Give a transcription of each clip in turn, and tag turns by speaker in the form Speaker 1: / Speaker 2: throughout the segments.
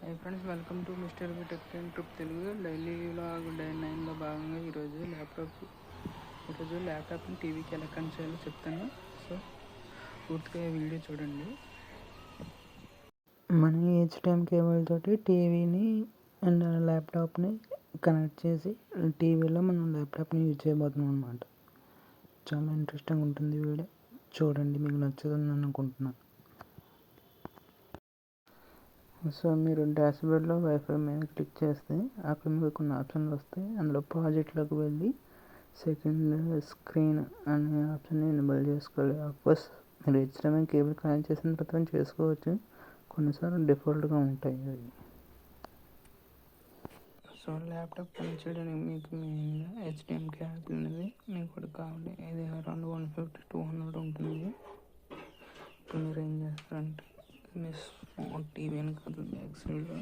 Speaker 1: High friends, welcome to mister tech and trip Telugu daily vlog day 9లో భాగంగా ఈరోజు ల్యాప్టాప్ని టీవీకి ఎలా కనెక్ట్ చేయాలో చెప్తాను. సో పూర్తిగా వీడియో చూడండి. మన హెచ్డిఎం కేబుల్ తోటి టీవీని అండ్ ల్యాప్టాప్ని కనెక్ట్ చేసి టీవీలో మనం ల్యాప్టాప్ని యూజ్ చేయబోతున్నాం అనమాట. చాలా ఇంట్రెస్టింగ్ ఉంటుంది వీడియో చూడండి, మీకు నచ్చుతుందని అనుకుంటున్నాను. సో మీరు డాష్బోర్డ్లో వైఫై మీద క్లిక్ చేస్తే అక్కడ మీకు కొన్ని ఆప్షన్లు వస్తాయి. అందులో ప్రాజెక్ట్లోకి వెళ్ళి సెకండ్ స్క్రీన్ అనే ఆప్షన్ని ఎనేబుల్ చేసుకోవాలి. అఫ్కోర్స్ మీరు హెచ్డిఎంఐ కేబుల్ కనెక్ట్ చేసిన తర్వాత చేసుకోవచ్చు, కొన్నిసార్లు డిఫాల్ట్గా ఉంటాయి అవి. సో ల్యాప్టాప్ కనెక్ట్ చేయడానికి మీకు మెయిన్గా హెచ్డిఎం కేబుల్ అనేది మీకు కూడా కావాలి. ఇది అరౌండ్ 150-200 ఉంటుంది. ఇప్పుడు మీరు ఏం చేస్తారంటే మీ స్మార్ట్ టీవీ వెనకాల బ్యాక్ సైడ్లో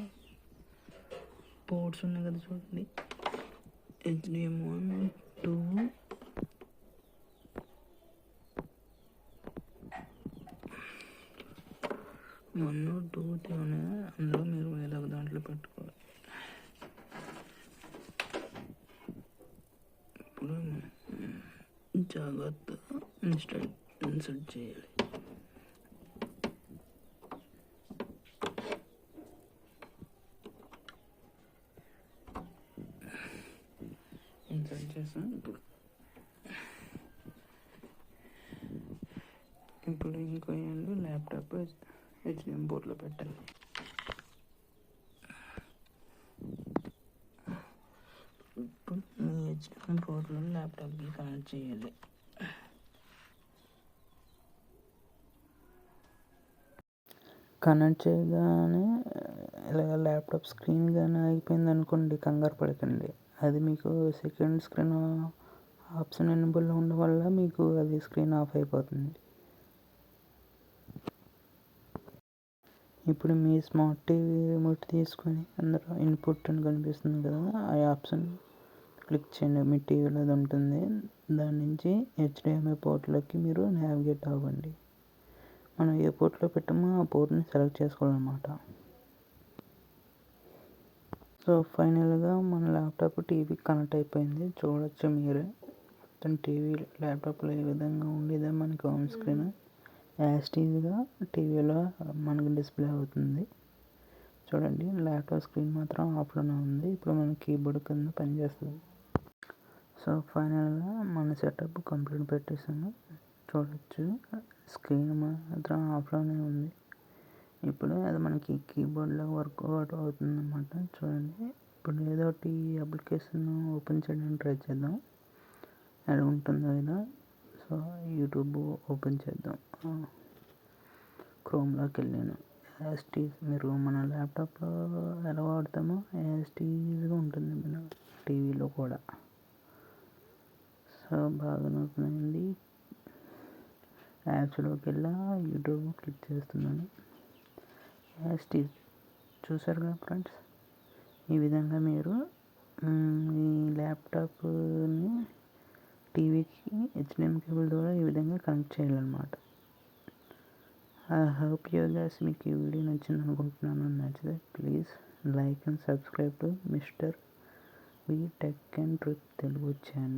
Speaker 1: పోర్ట్స్ ఉన్నాయి కదా, చూడండి. HDM 1, 2, 2, 3 ఉన్నాయి. అందులో మీరు ఏదో ఒక దాంట్లో పెట్టుకోవాలి. ఇప్పుడు జాగ్రత్తగా ఇన్సర్ట్ చేయాలి. ఇన్సర్ట్ చేసాను. ఇప్పుడు ఇంకో ఎండ్ ల్యాప్టాప్ హెచ్డిఎం పోర్ట్లో పెట్టాలి. ఇప్పుడు మీ హెచ్డిఎం పోర్ట్లో ల్యాప్టాప్కి కనెక్ట్ చేయాలి. కనెక్ట్ చేయగానే ఇలాగ ల్యాప్టాప్ స్క్రీన్ కానీ అయిపోయింది అనుకోండి, కంగారు పడకండి. అది మీకు సెకండ్ స్క్రీన్ ఆప్షన్ ఎనేబుల్లో ఉండడం వల్ల మీకు అది స్క్రీన్ ఆఫ్ అయిపోతుంది. ఇప్పుడు మీ స్మార్ట్ టీవీ రిమోట్ తీసుకొని అందులో ఇన్పుట్ అని కనిపిస్తుంది కదా, ఆ ఆప్షన్ క్లిక్ చేయండి. మీ టీవీలో అది ఉంటుంది. దాని నుంచి హెచ్డిఎంఐ పోర్ట్లోకి మీరు నావిగేట్ అవ్వండి. మనం ఏ పోర్ట్లో పెట్టామో ఆ పోర్ట్ని సెలెక్ట్ చేసుకోవాలన్నమాట. సో ఫైనల్గా మన ల్యాప్టాప్ టీవీకి కనెక్ట్ అయిపోయింది. చూడొచ్చు మీరే. మొత్తం టీవీ ల్యాప్టాప్లో ఏ విధంగా ఉండేదో మనకి హోమ్ స్క్రీన్ యాస్టీజ్గా టీవీలో మనకి డిస్ప్లే అవుతుంది. చూడండి, ల్యాప్టాప్ స్క్రీన్ మాత్రం ఆఫ్లోనే ఉంది. ఇప్పుడు మన కీబోర్డ్ కింద పనిచేస్తుంది. సో ఫైనల్గా మన సెటప్ కంప్లీట్ పెట్టేసాను. చూడొచ్చు, స్క్రీన్ మాత్రం ఆఫ్లోనే ఉంది. ఇప్పుడు అది మనకి కీబోర్డ్లో వర్కౌట్ అవుతుంది అన్నమాట. చూడండి, ఇప్పుడు ఏదో ఒకటి అప్లికేషన్ ఓపెన్ చేయడానికి ట్రై చేద్దాం. అది ఉంటుందో ఇలా. సో యూట్యూబ్ ఓపెన్ చేద్దాం. క్రోమ్లోకి వెళ్ళాను. యాస్టీజ్ మీరు మన ల్యాప్టాప్లో ఎలా వాడతామో యాస్టీజ్గా ఉంటుంది మన టీవీలో కూడా. సో బాగా నొప్పునండి. యాప్స్లోకి వెళ్ళా యూట్యూబ్ క్లిక్ చేస్తున్నాను. యాస్టీజ్ చూసారు కదా ఫ్రెండ్స్, ఈ విధంగా మీరు మీ ల్యాప్టాప్ని టీవీకి హెచ్డిఎం కేబుల్ ద్వారా ఈ విధంగా కనెక్ట్ చేయాలన్నమాట. ఐ హోప్ యూ గైస్ మీకు ఈ వీడియో నచ్చింది అనుకుంటున్నాను. నచ్చితే please like and subscribe to mister V tech and trip Telugu channel.